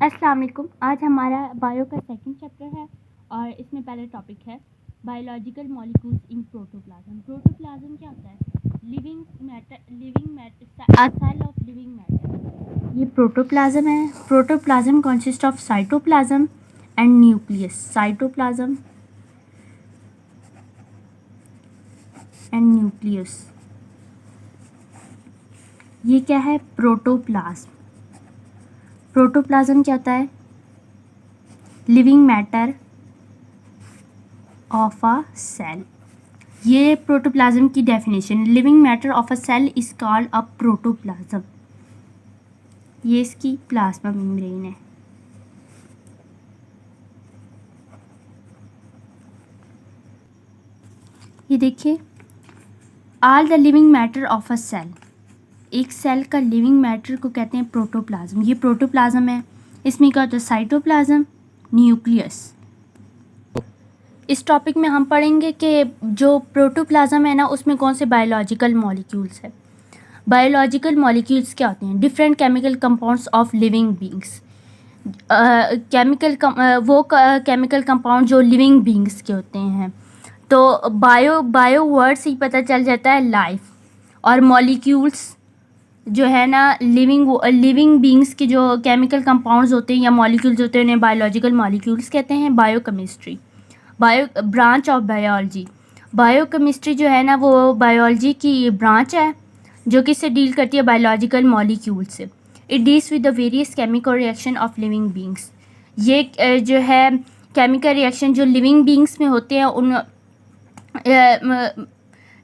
अस्सलाम वालेकुम। आज हमारा बायो का सेकंड चैप्टर है और इसमें पहले टॉपिक है biological molecules in protoplasm. Protoplasm क्या होता है? Living matter, a cell of living matter. ये प्रोटोप्लाज्म है। Protoplasm consist of cytoplasm and nucleus. Cytoplasm and nucleus. ये क्या है? प्रोटोप्लाज्म। प्रोटोप्लाज्म क्या होता है? Living matter of a cell. ये प्रोटोप्लाज्म की definition, living matter of a cell is called a protoplasm. ये इसकी प्लाज्मा मेम्ब्रेन है। ये देखिए, all the living matter of a cell. एक सेल का लिविंग मैटर को कहते हैं प्रोटोप्लाज्म। ये प्रोटोप्लाज्म है। इसमें क्या होता है? Cytoplasm, nucleus. इस टॉपिक में हम पढ़ेंगे कि जो प्रोटोप्लाज्म है ना, उसमें कौन से बायोलॉजिकल मॉलिक्यूल्स है। बायोलॉजिकल मॉलिक्यूल्स क्या होते हैं? Different chemical compounds of living beings. Chemical compound जो लिविंग बींग्स के होते हैं। तो बायो वर्ड से ही पता चल जाता है लाइफ, और मॉलिक्यूल्स जो है ना, लिविंग बींग्स के जो केमिकल कंपाउंड्स होते हैं या मॉलिक्यूल्स होते हैं, उन्हें बायोलॉजिकल मॉलिक्यूल्स कहते हैं। Biochemistry, branch of biology. Biochemistry जो है ना, वो बायोलॉजी की ब्रांच है जो किससे डील करती है? बायोलॉजिकल मॉलिक्यूल से। It deals with the various chemical reaction of living beings. ये जो है केमिकल रिएक्शन जो लिविंग बींग्स में होते हैं,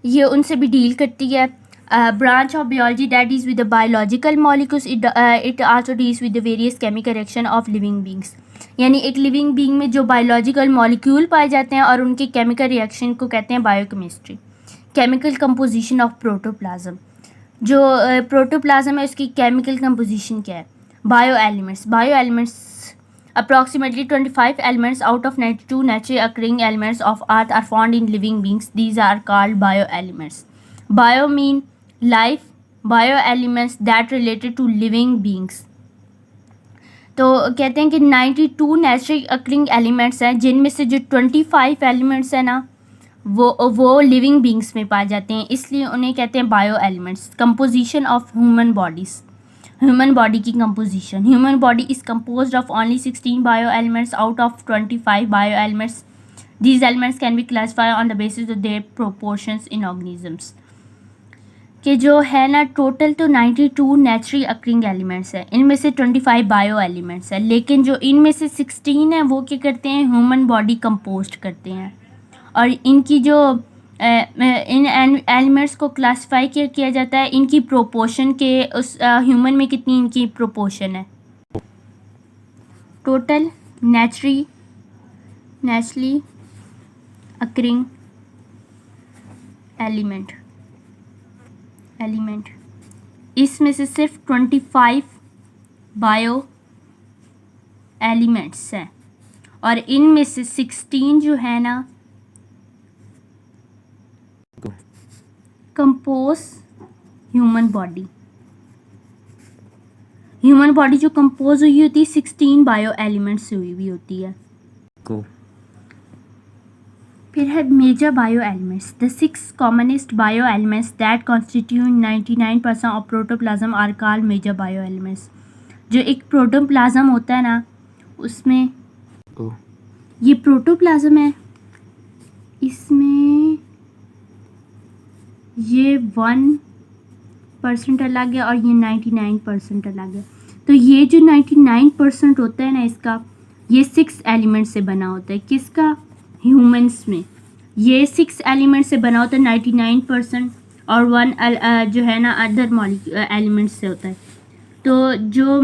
ये उनसे भी डील करती है। Branch of biology that is with the biological molecules. It also deals with the various chemical reaction of living beings. यानी एक लिविंग बींग में जो बायोलॉजिकल मॉलिक्यूल पाए जाते हैं और उनके केमिकल रिएक्शन को कहते हैं biochemistry. Chemical composition of protoplasm. जो प्रोटोप्लाज्म है उसकी केमिकल कंपोजिशन क्या है? Bio elements approximately 25 elements out of 92 naturally occurring elements of earth are found in living beings. These are called bioelements. Bio mean life, bioelements that related to living beings. तो कहते हैं कि 92 naturally occurring elements हैं, जिनमें से जो 25 elements हैं ना, वो लिविंग बींग्स में पाए जाते हैं, इसलिए उन्हें कहते हैं bio elements. Composition of human bodies. Human body की composition. Human body is composed of only 16 bio elements out of 25 bio elements. These elements can be classified on the basis of their proportions in organisms. कि जो है ना, total तो 92 naturally occurring elements है, इनमें से 25 bio elements है, लेकिन जो इनमें से 16 है वो क्या करते हैं? ह्यूमन बॉडी कंपोस्ट करते हैं। और इनकी जो इन एलिमेंट्स को क्लासिफाई किया जाता है इनकी प्रोपोर्शन के, उस ह्यूमन में कितनी इनकी प्रोपोर्शन है। टोटल नेचुरली अकरिंग एलिमेंट, इसमें से सिर्फ 25 बायो एलिमेंट्स हैं और इनमें से 16 जो है ना, compose human body. Human body जो कंपोज हुई होती है 16 बायो एलिमेंट्स से हुई हुई होती है। फिर है major bio elements. The 6 commonest bio elements that constitute 99% of protoplasm are called major bio elements. जो एक प्रोटोप्लाज्म होता है ना, उसमें ये प्रोटोप्लाज्म है, इसमें ये 1% अलग है और ये 99% अलग है। तो ये जो 99% होता है ना इसका, ये 6 एलिमेंट से बना होता है। किसका? ह्यूमंस में ये 6 एलिमेंट से बना होता है 99%, और 1 जो है ना अदर एलिमेंट्स से होता है। तो जो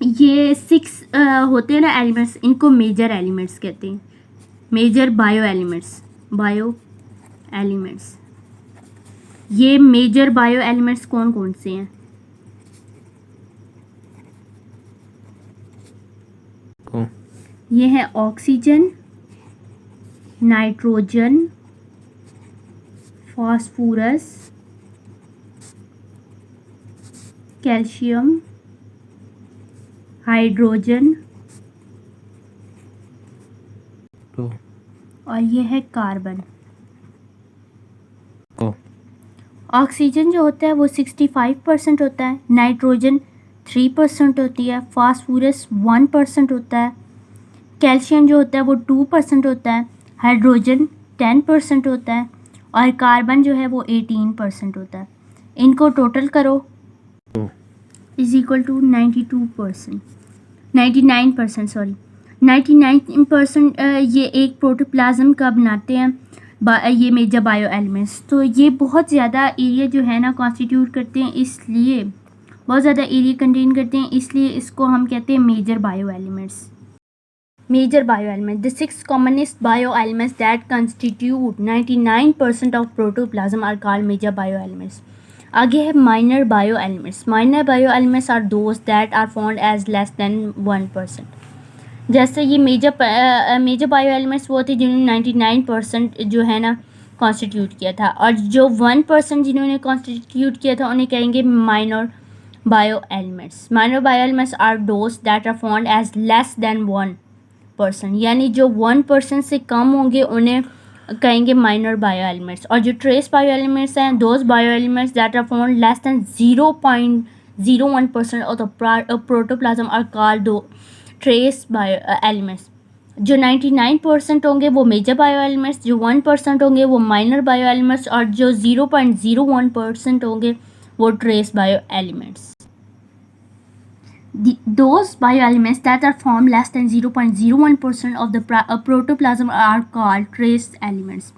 ये 6 होते हैं ना एलिमेंट्स, इनको मेजर एलिमेंट्स कहते हैं। Major bio elements. ये मेजर बायो एलिमेंट्स कौन कौन से हैं? ये है oxygen, nitrogen, phosphorus, calcium, hydrogen, तो और ये है कार्बन। ओ ऑक्सीजन जो होता है वो 65% होता है, नाइट्रोजन 3% होती है, फास्फोरस 1% होता है, कैल्शियम जो होता है वो 2% होता है, हाइड्रोजन 10% होता है, और कार्बन जो है वो 18% होता है। इनको टोटल करो तो इज इक्वल टू 92%, 99%, सॉरी 99%। ये एक प्रोटोप्लाज्म का बनाते हैं ये मेजर बायो एलिमेंट्स। तो ये बहुत ज़्यादा एरिया जो है ना कॉन्स्टिट्यूट करते हैं, इसलिए बहुत ज़्यादा एरिया कंटेन करते हैं, इसलिए इसको हम कहते हैं major bio elements. Major bioelements. The six commonest bioelements that constitute 99% of protoplasm are called major bioelements. आगे है minor bioelements. Minor bioelements are those that are found as less than 1%. जैसे ये मेजर बायो एलिमेंट्स वो थे जिन्होंने 99% जो है ना कॉन्स्टिट्यूट किया था, और जो 1% जिन्होंने कॉन्स्टिट्यूट किया था उन्हें कहेंगे minor bio elements. Minor bio elements are those that are found as less than 1%, यानी जो 1% से कम होंगे उन्हें कहेंगे माइनर बायो एलिमेंट्स। और जो ट्रेस बायो एलिमेंट्स हैं, those bio elements that are found less than 0.01% of the protoplasm are called trace bio elements. जो 99% होंगे वो मेजर बायो एलिमेंट्स, जो 1% होंगे वो माइनर बायो एलिमेंट्स, और जो 0.01% होंगे वो trace bio elements. Those bioelements that are formed less than 0.01% of the protoplasm are called trace elements.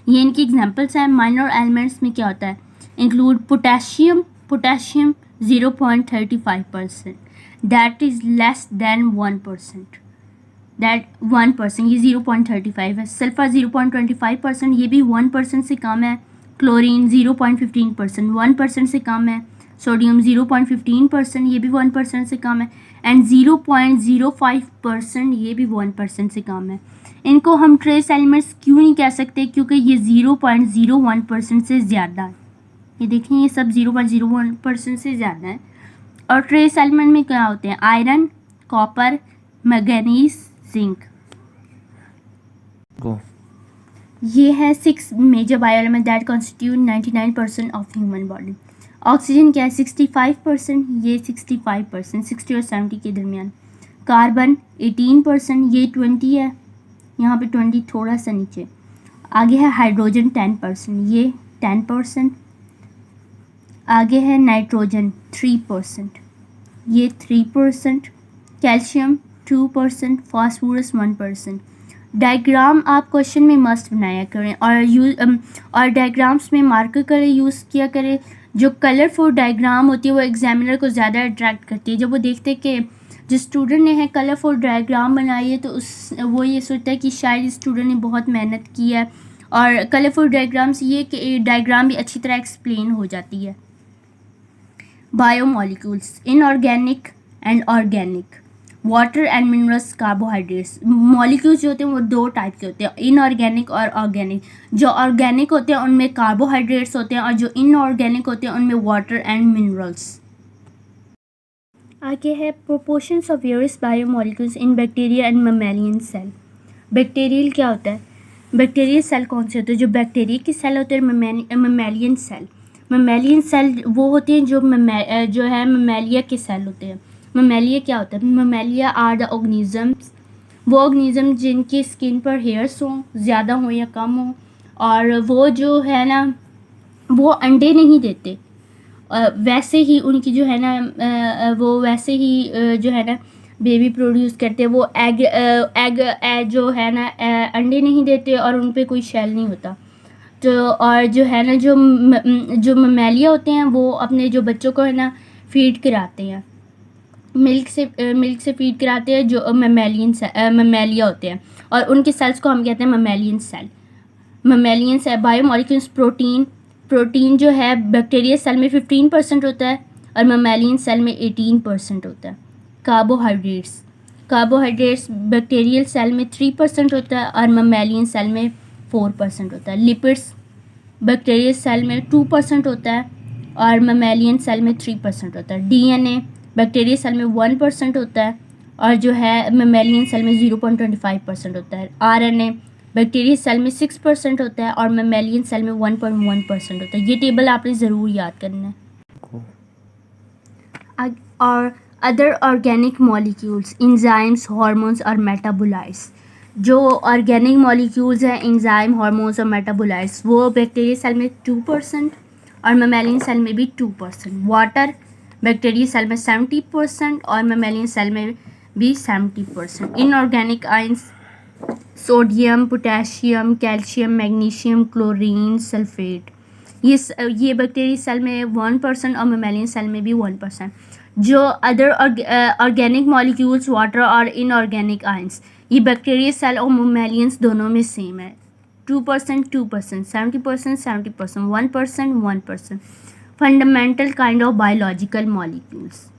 ये इनकी एग्जांपल्स हैं। माइनर एलिमेंट्स में क्या होता है, include potassium 0.35%, that is less than 1%, that 1% ये 0.35 है। सल्फर 0.25%, ये भी 1% से कम है। क्लोरीन 0.15%, 1% से कम है। सोडियम 0.15%, ये भी 1% से कम है। एंड 0.05%, ये भी 1% से कम है। इनको हम ट्रेस एलिमेंट्स क्यों नहीं कह सकते, क्योंकि ये 0.01% से ज़्यादा है। ये देखें, ये सब 0.01% से ज़्यादा है। और ट्रेस एलिमेंट में क्या होते हैं, आयरन, कॉपर, मैंगनीज, जिंक। को ये है 6 major bio element that constitute 99% of human body. Oxygen क्या है 65%, ये 65%, 60 और 70 के दरमियान। कार्बन 18%, ये 20 है, यहाँ पे 20 थोड़ा सा नीचे। आगे है हाइड्रोजन 10%, ये 10%। आगे है नाइट्रोजन 3%, ये 3%। Calcium 2%, phosphorus 1%। डायग्राम आप क्वेश्चन में मस्ट बनाया करें, और डायग्राम्स में मार्कर कलर यूज़ किया करें। जो कलरफुल डायग्राम होती है वो एग्जामिनर को ज़्यादा अट्रैक्ट करती है। जब वो देखते हैं कि जिस स्टूडेंट ने है कलरफुल डायग्राम बनाई है, तो वो ये सोचता है कि शायद स्टूडेंट ने बहुत मेहनत की है। और कलरफुल डायग्राम से ये कि डायग्राम भी अच्छी तरह एक्सप्लेन हो जाती है। Biomolecules, inorganic and organic, water and minerals, carbohydrates. Molecules जो होते हैं वो 2 टाइप के होते हैं, इनऑर्गेनिक और ऑर्गेनिक। जो ऑर्गेनिक होते हैं उनमें कार्बोहाइड्रेट्स होते हैं, और जो इनऑर्गेनिक होते हैं उनमें वाटर एंड मिनरल्स। आगे है proportions of various biomolecules in bacteria and mammalian cell. Bacterial क्या होता है, बैक्टीरियल सेल कौन से होते हैं, जो बैक्टीरिया की सेल होते हैं, ममेलियन सेल। ममेलियन सेल वो होते हैं जो है ममेलिया के सेल होते हैं। ममेलिया क्या होता है, ममेलिया आर द ऑर्गेनिजम्स, वो ऑर्गेनिज्म जिनकी स्किन पर हेयर्स हों, ज़्यादा हों या कम हों, और वो जो है ना वो अंडे नहीं देते। वैसे ही उनकी जो है ना वो वैसे ही जो है ना बेबी प्रोड्यूस करते हैं। वो एग जो है ना अंडे नहीं देते, और उन पर कोई शेल नहीं होता। तो और जो है ना जो ममेलिया होते हैं वो अपने जो बच्चों को है ना फीड कराते हैं, मिल्क से फीड कराते हैं, जो ममेलिया होते हैं, और उनके सेल्स को हम कहते हैं mammalian cell. Mammalian cell biomolecules, protein जो है बैक्टीरिया सेल में 15% होता है, और ममेलियन सेल में 18% होता है। कार्बोहाइड्रेट्स बैक्टीरियल सेल में 3% होता है, और ममेलियन सेल में 4% होता है। लिपिड्स बैक्टीरियल सेल में 2% होता है, और ममेलियन सेल में 3% होता है। DNA बैक्टीरिया सेल में 1% होता है, और जो है मेमेलियन सेल में 0.25% होता है। आरएनए बैक्टीरिया सेल में 6% होता है और मेमेलियन सेल में 1.1% होता है। ये टेबल आपने ज़रूर याद करना है। को और other organic molecules, enzymes, hormones और मेटाबोलाइट्स। जो ऑर्गेनिक मॉलिक्यूल्स हैं, इंजाइम, हार्मोन्स और मेटाबोलाइट्स, वो बैक्टीरिया सेल में 2% और मेमेलियन सेल में भी 2%। वाटर बैक्टीरिया सेल में 70% और मेमेलियन सेल में भी 70%। Inorganic ions sodium, potassium, calcium, magnesium, chlorine, sulphate, ये बैक्टीरिया सेल में 1% और मेमेलियन सेल में भी 1%। जो अदर ऑर्गेनिक मॉलिक्यूल्स, वाटर और इनऑर्गेनिक आयंस, ये बैक्टीरिया सेल और मेमेलियंस दोनों में सेम है। 2%, 2%, 70%, 70%, 1%, 1%। Fundamental kind of biological molecules,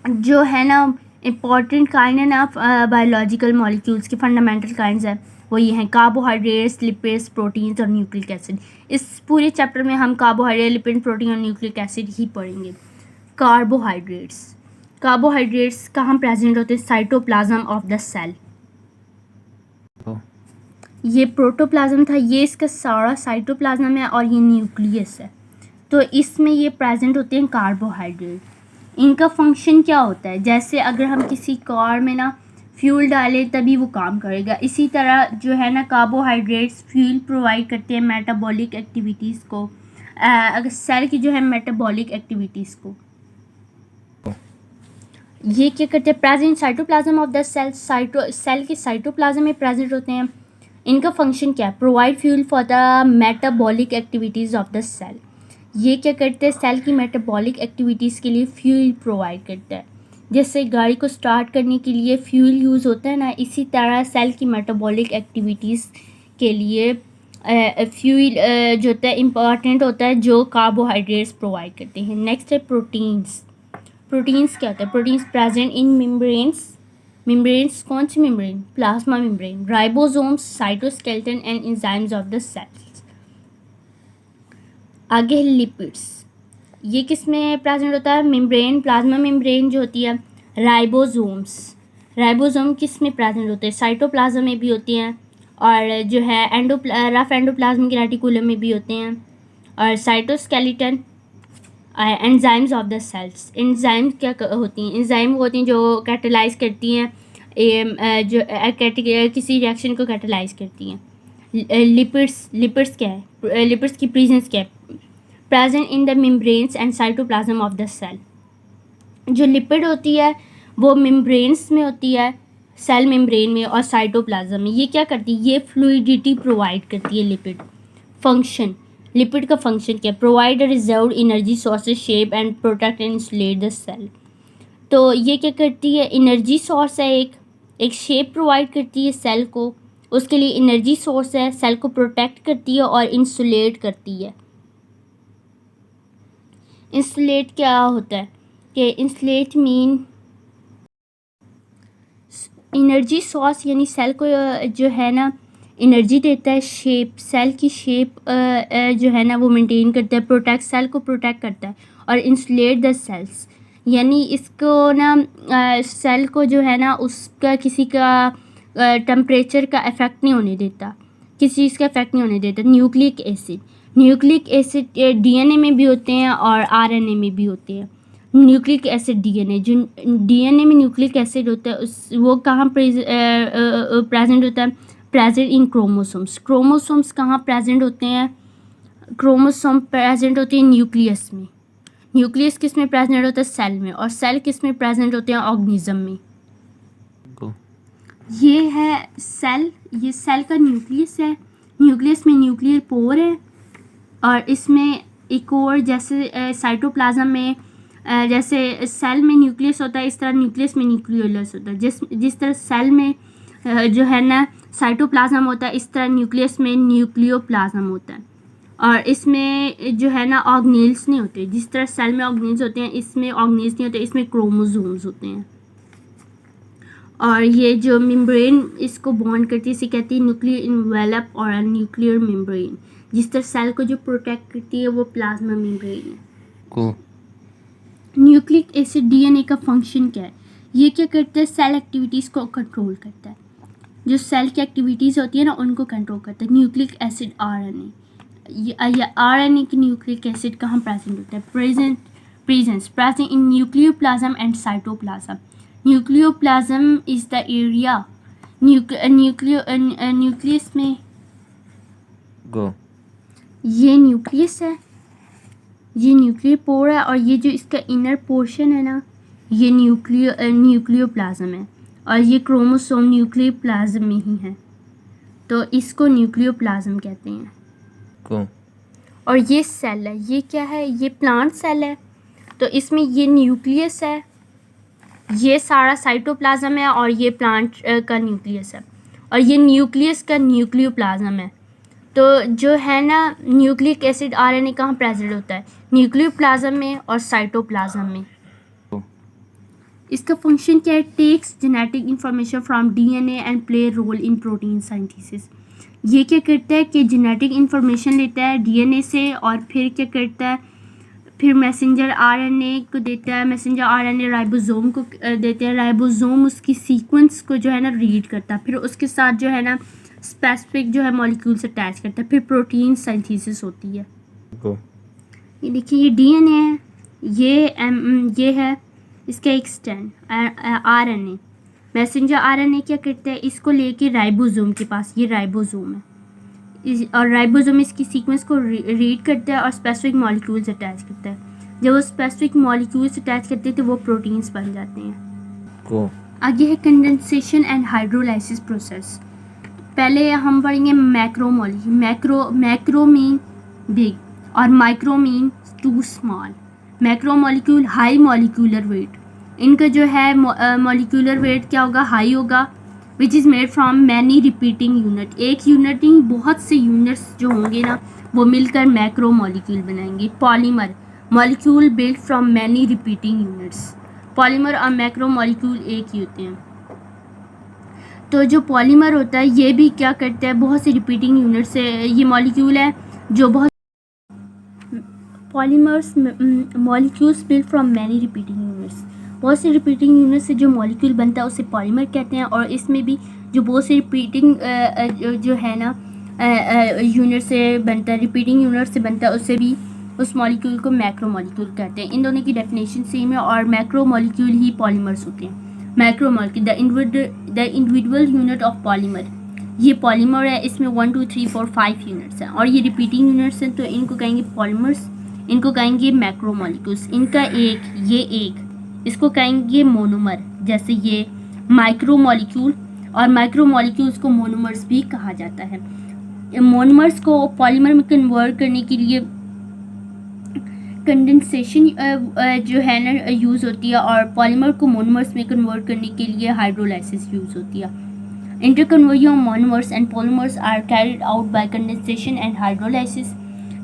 जो है ना इम्पॉर्टेंट काइंड है ना बायोलॉजिकल मॉलिक्यूल्स के फंडामेंटल काइंड्स है, वो ये हैं कार्बोहाइड्रेट्स, लिपिड्स, प्रोटीन्स और न्यूक्लिक एसिड। इस पूरे चैप्टर में हम कार्बोहाइड्रेट, लिपिड, प्रोटीन और न्यूक्लिक एसिड ही पढ़ेंगे। कार्बोहाइड्रेट्स कहाँ प्रेजेंट होते हैं? Cytoplasm of the cell. को ये प्रोटोप्लाज्म था, ये इसका सारा साइटोप्लाज्म है और ये न्यूक्लियस है। तो इसमें ये प्रेजेंट होते हैं कार्बोहाइड्रेट। इनका फंक्शन क्या होता है? जैसे अगर हम किसी कार में ना फ्यूल डालें तभी वो काम करेगा, इसी तरह जो है ना कार्बोहाइड्रेट्स फ्यूल प्रोवाइड करते हैं मेटाबॉलिक एक्टिविटीज़ को, अगर सेल की जो है मेटाबॉलिक एक्टिविटीज़ को। ये क्या करते हैं? Present cytoplasm of the cell, cell के साइटोप्लाज्म में प्रेजेंट होते हैं। इनका फंक्शन क्या है? Provide fuel for the metabolic activities of the cell. ये क्या करते हैं? सेल की मेटाबॉलिक एक्टिविटीज़ के लिए फ्यूल प्रोवाइड करता है। जैसे गाड़ी को स्टार्ट करने के लिए फ्यूल यूज़ होता है ना, इसी तरह सेल की मेटाबॉलिक एक्टिविटीज़ के लिए फ्यूल जो होता है इम्पॉर्टेंट होता है, जो कार्बोहाइड्रेट्स प्रोवाइड करते हैं। नेक्स्ट है प्रोटीन्स। प्रोटीन्स क्या होता है? प्रोटीन्स प्रेजेंट इन मेम्ब्रेन्स कौन सी membrane? Plasma membrane, ribosomes, cytoskeleton and enzymes of the cells. आगे है लिपिड्स। ये किस में प्रेजेंट होता है? मेम्ब्रेन, प्लाज्मा मेम्ब्रेन जो होती है। राइबोसोम किस में प्रेजेंट होते हैं? साइटोप्लाज्म में भी होती हैं और जो है रफ एंडोप्लाज्मिक रेटिकुलम में भी होते हैं। और cytoskeleton, enzymes of the cells. Enzyme क्या होती हैं? एंजाइम होती हैं जो कैटेलाइज करती हैं, जो किसी रिएक्शन को कैटेलाइज करती हैं। लिपिड्स क्या है? लिपिड्स की प्रेजेंस क्या है? Present in the membranes and cytoplasm of the cell. जो लिपिड होती है वो मेम्ब्रेन्स में होती है, सेल मेम्ब्रेन में और साइटोप्लाज्म में। ये क्या करती है? ये फ्लूइडिटी प्रोवाइड करती है। लिपिड फंक्शन, लिपिड का फंक्शन क्या है? Provide a reserve energy sources, shape and protect and insulate the cell. तो ये क्या करती है? एनर्जी सोर्स है, एक शेप प्रोवाइड करती है सेल को, उसके लिए एनर्जी सोर्स है, सेल को प्रोटेक्ट करती है और इंसुलेट करती है। इंसुलेट क्या होता है? कि इंसुलेट मीन एनर्जी सोर्स, यानी सेल को जो है ना एनर्जी देता है। शेप, सेल की शेप जो है ना वो मेंटेन करता है। प्रोटेक्ट, सेल को प्रोटेक्ट करता है। और इंसुलेट द सेल्स, यानी इसको ना सेल को जो है ना उसका किसी का टेम्परेचर का इफ़ेक्ट नहीं होने देता, किसी चीज़ का इफ़ेक्ट नहीं होने देता। न्यूक्लिक एसिड डीएनए में भी होते हैं और आरएनए में भी होते हैं। न्यूक्लिक एसिड डीएनए, जो डीएनए में न्यूक्लिक एसिड होता है वो कहाँ प्रेजेंट होता है? प्रेजेंट इन क्रोमोसोम्स। क्रोमोसोम्स कहाँ प्रेजेंट होते हैं? क्रोमोसोम प्रेजेंट होते हैं न्यूक्लियस में। न्यूक्लियस किस में प्रेजेंट होता है? सेल में। और सेल किस में प्रेजेंट होते हैं? ऑर्गेनिज्म में। को ये है सेल, ये सेल का न्यूक्लियस है। न्यूक्लियस में न्यूक्लियर पोर है और इसमें एक और जैसे साइटोप्लाज्म में जैसे सेल में न्यूक्लियस होता है, इस तरह न्यूक्लियस में न्यूक्लियोलस होता है। जिस तरह सेल में जो है ना साइटोप्लाज्म होता है, इस तरह न्यूक्लियस में न्यूक्लियोप्लाज्म होता है। और इसमें जो है ना ऑर्गेनेल्स नहीं होते। जिस तरह सेल में ऑर्गेनेल्स होते हैं, इसमें ऑर्गेनेल्स नहीं होते, इसमें क्रोमोसोम्स होते हैं। और ये जो मेम्ब्रेन इसको बॉन्ड करती है, इसे कहती है न्यूक्लियर इन्वेलप और न्यूक्लियर मेम्ब्रेन। जिस तरह सेल को जो प्रोटेक्ट करती है वो प्लाज्मा मेम्ब्रेन है। को न्यूक्लिक एसिड डीएनए का फंक्शन क्या है? ये क्या करता है, सेल एक्टिविटीज़ को कंट्रोल करता है, जो सेल की एक्टिविटीज़ होती है ना उनको कंट्रोल करता है। न्यूक्लिक एसिड आरएनए, ये आरएनए की न्यूक्लिक एसिड कहाँ प्रेजेंट होता है, present in nucleoplasm and cytoplasm. Nucleoplasm is the area, nucleus में गो। ये न्यूक्लियस है, ये न्यूक्लियर पोर है, और ये जो इसका इनर पोर्शन है ना ये न्यूक्लियोप्लाज्म है, और ये क्रोमोसोम न्यूक्लियोप्लाज्म में ही है, तो इसको न्यूक्लियोप्लाज्म कहते हैं। गो। और ये सेल है, ये क्या है, ये प्लांट सेल है, तो इसमें ये न्यूक्लियस है, ये सारा साइटोप्लाज्म है, और ये प्लांट का न्यूक्लियस है, और ये न्यूक्लियस का न्यूक्लियोप्लाज्म है। तो जो है ना न्यूक्लिक एसिड आरएनए कहाँ प्रेजेंट होता है, न्यूक्लियोप्लाज्म में और साइटोप्लाज्म में। गो। इसका फंक्शन क्या है, takes genetic information from DNA and play role in protein synthesis. ये क्या करता है कि जेनेटिक इंफॉर्मेशन लेता है डीएनए से, और फिर क्या करता है, फिर मैसेंजर आरएनए को देता है, मैसेंजर आरएनए राइबोसोम को देते हैं, राइबोसोम उसकी सीक्वेंस को जो है ना रीड करता है, फिर उसके साथ जो है ना स्पेसिफिक जो है मॉलिक्यूल से अटैच करता है, फिर प्रोटीन सिंथेसिस होती है। गो। ये देखिए ये डीएनए है, ये है इसका एक स्टैंड आरएनए। मैसेंजर आरएनए क्या करता है, इसको लेके राइबोसोम के पास, ये राइबोसोम है, और राइबोसोम इसकी सीक्वेंस को रीड करता है और स्पेसिफिक मॉलिक्यूल्स अटैच करता है। जब वो स्पेसिफिक मॉलिक्यूल्स अटैच करते हैं तो वो प्रोटीन्स बन जाते हैं। गो। आगे है कंडेंसेशन एंड हाइड्रोलाइसिस प्रोसेस। पहले हम पढ़ेंगे मैक्रो मीन बिग और micro mean too small. Macro molecule high molecular weight, इनका जो है मॉलिक्यूलर वेट क्या होगा, हाई होगा, which is made from many repeating unit. एक यूनिट नहीं, बहुत से यूनिट्स जो होंगे ना वो मिलकर मैक्रो मॉलिक्यूल बनाएंगे। Polymer molecule build from many repeating units. Polymer और मैक्रो मॉलिक्यूल एक ही होते हैं। तो जो पॉलीमर होता है ये भी क्या करता है, बहुत से रिपीटिंग यूनिट से ये मॉलिक्यूल है जो बहुत polymers molecules build from many repeating units. बहुत से रिपीटिंग यूनिट से जो मॉलिक्यूल बनता है उसे पॉलीमर कहते हैं, और इसमें भी जो बहुत से रिपीटिंग जो है ना यूनिट से बनता है, रिपीटिंग यूनिट से बनता है, उससे भी उस मॉलिक्यूल को मैक्रो मॉलिक्यूल कहते हैं। इन दोनों की डेफिनेशन सेम है, और मैक्रो मॉलिक्यूल ही पॉलीमर्स होते हैं। Macro molecule the individual unit of polymer, ये पॉलीमर है, इसमें 1 2 3 4 5 यूनिट्स हैं, और ये रिपीटिंग यूनिट्स हैं, तो इनको कहेंगे पॉलीमर्स, इनको कहेंगे मैक्रो मॉलिक्यूल्स। इनका एक, ये एक, इसको कहेंगे मोनोमर। जैसे ये माइक्रो मॉलिक्यूल, और माइक्रो मॉलिक्यूल्स को मोनोमर्स भी कहा जाता है। मोनोमर्स को पॉलीमर में कन्वर्ट करने के लिए कंडेंसेशन जो है ना यूज़ होती है, और पॉलीमर को मोनोमर्स में कन्वर्ट करने के लिए हाइड्रोलाइसिस यूज़ होती है। Interconversion of monomers and polymers are carried out by condensation and hydrolysis.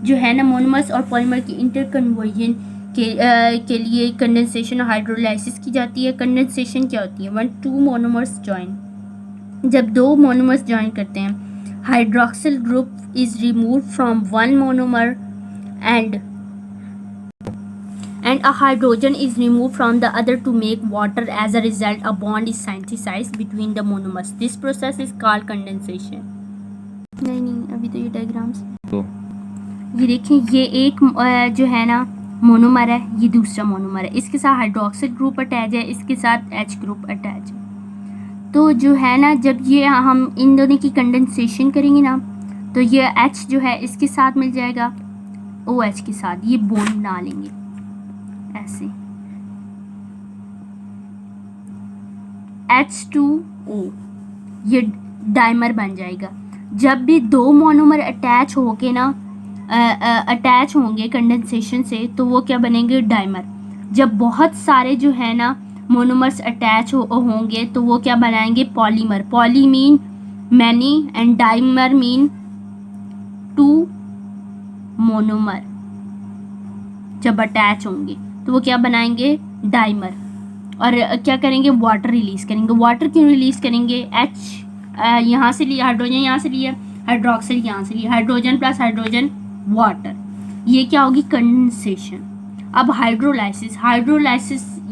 जो है ना मोनोमर्स और पॉलीमर की इंटरकन्वर्जन के लिए कंडेंसेशन और हाइड्रोलाइसिस की जाती है। कंडेंसेशन क्या होती है, 1 2 मोनोमर्स जॉइन, जब 2 मोनोमर्स जॉइन करते हैं, hydroxyl group is removed from 1 monomer and a hydrogen is removed from the other to make water. As a result, a bond is synthesized between the monomers. This process is called condensation. नहीं अभी तो ये diagrams, गो। ये देखें, ये एक जो है ना मोनोमर है, ये दूसरा मोनोमर है, इसके साथ हाइड्रोक्सिल ग्रुप अटैच है, इसके साथ H ग्रुप अटैच है। तो जो है ना जब ये हम इन दोनों की कंडेंसेशन करेंगे ना, तो ये H जो है इसके साथ मिल जाएगा OH के साथ, ये बॉन्ड बना लेंगे ऐसे, H2O, ये डाइमर बन जाएगा। जब भी 2 मोनोमर अटैच होके ना अटैच होंगे कंडेंसेशन से, तो वो क्या बनेंगे, डाइमर। जब बहुत सारे जो है ना मोनोमर्स अटैच होंगे तो वो क्या बनाएंगे, polymer. Poly mean many and dimer mean 2 monomer. जब अटैच होंगे तो वो क्या बनाएंगे, डाइमर। और क्या करेंगे, वाटर रिलीज़ करेंगे। वाटर क्यों रिलीज़ करेंगे, H यहाँ से लिया, हाइड्रोजन यहाँ से लिया, हाइड्रोक्सिल यहाँ से लिया, हाइड्रोजन प्लस हाइड्रोजन वाटर, ये क्या होगी, कंडेंसेशन। अब हाइड्रोलाइसिस,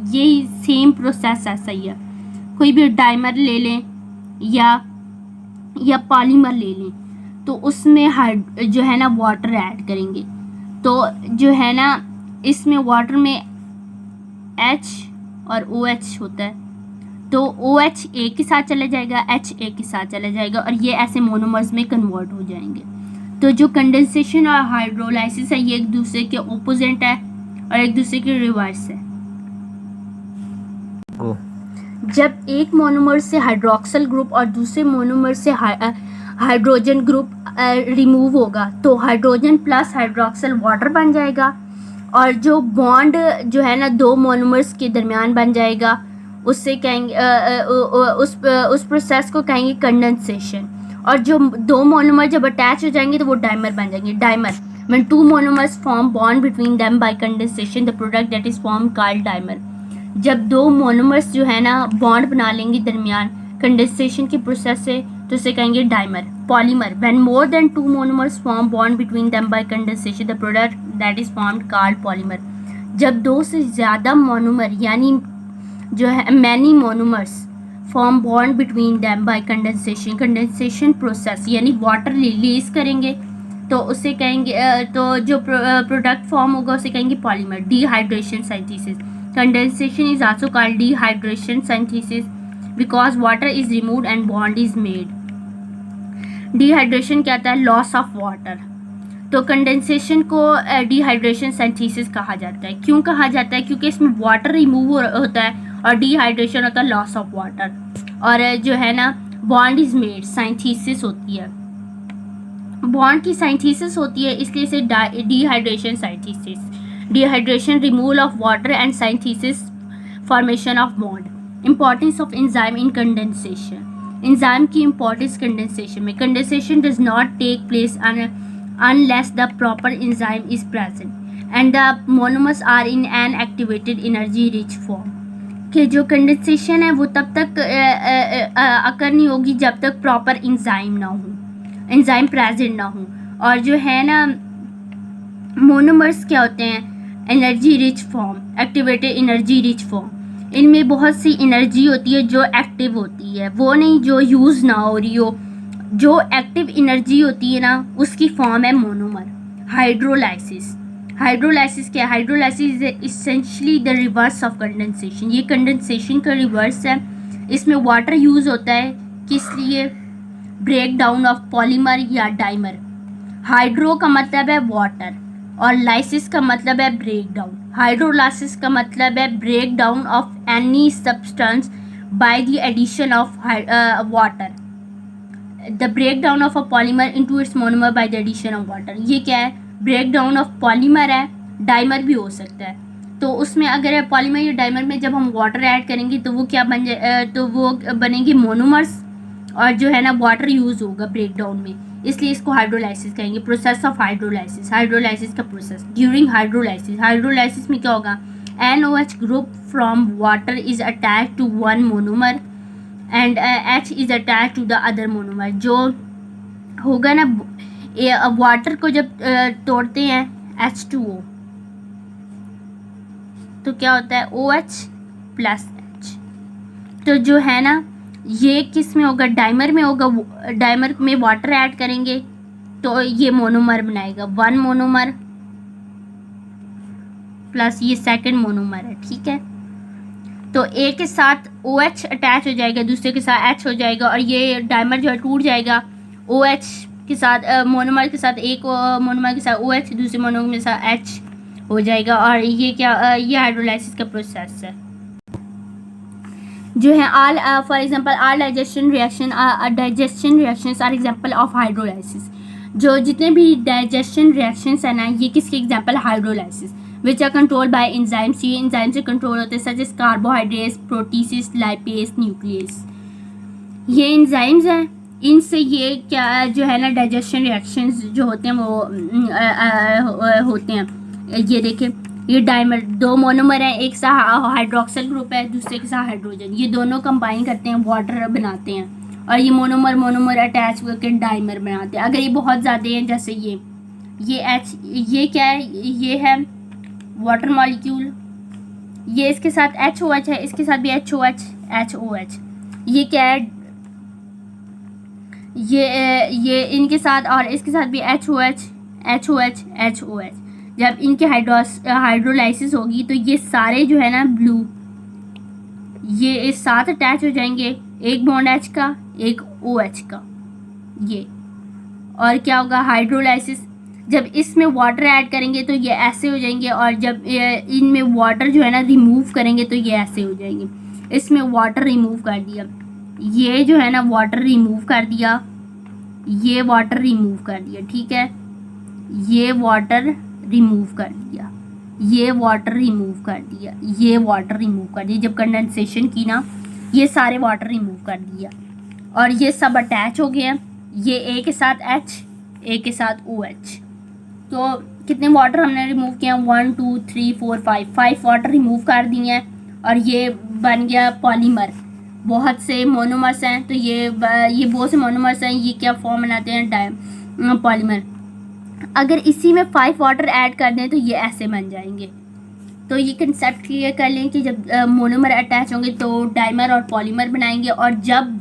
यही सेम प्रोसेस ऐसा ही है। कोई भी डाइमर ले लें या पॉलीमर ले लें, तो उसमें जो है ना वाटर ऐड करेंगे, तो जो है ना इसमें वाटर में H और OH होता है, तो OH एक के साथ चला जाएगा, H एक के साथ चला जाएगा, और ये ऐसे मोनोमर्स में कन्वर्ट हो जाएंगे। तो जो कंडेंसेशन और हाइड्रोलाइसिस है, ये एक दूसरे के ओपोजिट है और एक दूसरे के रिवर्स है। गो जब एक मोनोमर से हाइड्रोक्सिल ग्रुप और दूसरे मोनोमर से हाइड्रोजन ग्रुप रिमूव होगा, तो हाइड्रोजन प्लस हाइड्रोक्सिल वाटर बन जाएगा, और जो बॉन्ड जो है ना दो मोनोमर्स के दरमियान बन जाएगा, उससे कहेंगे उस प्रोसेस को कहेंगे कंडेंसेशन। और जो दो मोनोमर जब अटैच हो जाएंगे तो वो डाइमर बन जाएंगे। Dimer when two monomers form bond between them by condensation, the product that is form called dimer. जब दो मोनोमर्स जो है ना बॉन्ड बना लेंगे दरमियान कंडेंसेशन के प्रोसेस से, तो उसे कहेंगे dimer. Polymer when more than two monomers form bond between them by condensation, the product that is formed called polymer. जब दो से ज़्यादा मोनोमर यानी जो है many monomers form bond between them by condensation process यानी वाटर रिलीज करेंगे, तो उसे कहेंगे तो जो प्रोडक्ट फॉर्म होगा उसे कहेंगे polymer. Dehydration synthesis, condensation is also called dehydration synthesis because water is removed and bond is made. Dehydration क्या होता है? Loss of water. तो कंडेंसेशन को डिहाइड्रेशन सिंथेसिस कहा जाता है। क्यों कहा जाता है? क्योंकि इसमें वाटर रिमूव होता है और डिहाइड्रेशन होता है लॉस ऑफ वाटर, और जो है ना बॉन्ड इज मेड, सिंथेसिस होती है, बॉन्ड की सिंथेसिस होती है, इसलिए इसे dehydration synthesis. Dehydration, removal of water and synthesis, formation of bond. Importance of enzyme in condensation. Enzyme की इंपॉर्टेंस कंडेंसेशन में। Condensation does not take place unless the proper enzyme is present and the monomers are in an activated energy rich form। कि जो condensation है वो तब तक अकर नहीं होगी जब तक प्रॉपर एंजाइम ना हो, एंजाइम प्रेजेंट ना हो। और जो है ना मोनोमर्स क्या होते हैं? Energy rich form, activated energy rich form. इनमें बहुत सी एनर्जी होती है जो एक्टिव होती है, वो नहीं जो यूज़ ना हो रही हो। जो एक्टिव एनर्जी होती है ना उसकी फॉर्म है मोनोमर। हाइड्रोलाइसिस, हाइड्रोलाइसिस क्या है? Hydrolysis is essentially the reverse of condensation. ये कंडेंसेशन का रिवर्स है। इसमें वाटर यूज़ होता है, किस लिए? ब्रेक डाउन ऑफ पॉलीमर या डाइमर। हाइड्रो का मतलब है वाटर और लाइसिस का मतलब है ब्रेक डाउन। हाइड्रोलाइसिस का मतलब है break down of any substance by the addition of water. The break down of a polymer into its monomer by the addition of water. ये क्या है? ब्रेक डाउन ऑफ पॉलीमर है, dimer भी हो सकता है। तो उसमें अगर पॉलीमर या डाइमर में जब हम वाटर ऐड करेंगे तो वो क्या बन जाए? तो वो बनेंगे मोनोमर्स, और जो है ना वाटर यूज़ होगा ब्रेक डाउन में, इसलिए इसको हाइड्रोलाइसिस कहेंगे। प्रोसेस ऑफ हाइड्रोलाइसिस, हाइड्रोलाइसिस का प्रोसेस। ड्यूरिंग हाइड्रोलाइसिस, हाइड्रोलाइसिस में क्या होगा? NOH group from water is attach to one monomer and H is attach to the other monomer. जो होगा ना वाटर को जब तोड़ते हैं H2O, तो क्या होता है? OH plus H। तो जो है ना ये किस में होगा? डाइमर में होगा। डाइमर में वाटर ऐड करेंगे तो ये मोनोमर बनाएगा, वन मोनोमर प्लस ये सेकंड मोनोमर है, ठीक है। तो एक के साथ OH अटैच हो जाएगा, दूसरे के साथ H हो जाएगा, और ये डाइमर जो है टूट जाएगा। OH के साथ मोनोमर के साथ, एक मोनोमर के साथ OH, दूसरे मोनोमर के साथ H हो जाएगा, और ये क्या? ये हाइड्रोलाइसिस का प्रोसेस है जो है। All for example all digestion reactions are example of hydrolysis. जो जितने भी डाइजेशन रिएक्शंस है ना, ये किसके example? Hydrolysis. Which are control by enzymes, ये एंजाइम से कंट्रोल होते हैं, such as carbohydrates, proteases, lipase, nucleus. ये एंजाइम्स हैं, इनसे ये क्या जो है ना डाइजेशन रिएक्शंस जो होते हैं वो होते हैं। ये देखिए, ये डाइमर, दो मोनोमर हैं, एक साथ हाइड्रोक्सिल ग्रुप है, दूसरे के साथ हाइड्रोजन, ये दोनों कंबाइन करते हैं, वाटर बनाते हैं, और ये मोनोमर अटैच करके डाइमर बनाते हैं। अगर ये बहुत ज़्यादा हैं, जैसे ये H, ये क्या है? ये है वाटर मॉलिक्यूल, ये इसके साथ HOH है, इसके साथ भी HOH HOH। ये क्या है, ये इनके साथ और इसके साथ भी HOH HOH HOH। जब इनकी हाइड्रोलाइसिस होगी तो ये सारे जो है ना ब्लू, ये इस साथ अटैच हो जाएंगे, एक बॉन्ड H का, एक OH का, ये। और क्या होगा, हाइड्रोलाइसिस, जब इसमें वाटर ऐड करेंगे तो ये ऐसे हो जाएंगे, और जब इनमें वाटर जो है ना रिमूव करेंगे तो ये ऐसे हो जाएंगे। इसमें वाटर रिमूव कर दिया, ये जो है ना वाटर रिमूव कर दिया, ये वाटर रिमूव कर दिया, ठीक है, ये वाटर रिमूव कर दिया, ये वाटर रिमूव कर दिया, ये वाटर रिमूव कर दिया। जब कंडेंसेशन की ना, ये सारे वाटर रिमूव कर दिया और ये सब अटैच हो गए हैं। ये A के साथ H, A के साथ OH। तो कितने वाटर हमने रिमूव किए हैं, 1 2 3 4 5 वाटर रिमूव कर दिए हैं और ये बन गया पॉलीमर। बहुत से मोनोमर्स हैं, तो ये बहुत से मोनोमर्स हैं, ये क्या फॉर्म बनाते हैं, पॉलीमर। अगर इसी में 5 वाटर ऐड कर दें तो ये ऐसे बन जाएंगे। तो ये कंसेप्ट क्लियर कर लें कि जब मोनोमर अटैच होंगे तो डाइमर और पॉलीमर बनाएंगे, और जब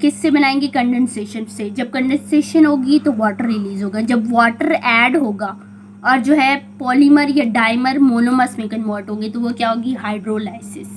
किससे बनाएंगे, कंडेंसेशन से। जब कंडेंसेशन होगी तो वाटर रिलीज होगा, जब वाटर ऐड होगा और जो है पॉलीमर या डाइमर मोनोमर्स में कन्वर्ट होंगे तो वो क्या होगी, हाइड्रोलाइसिस।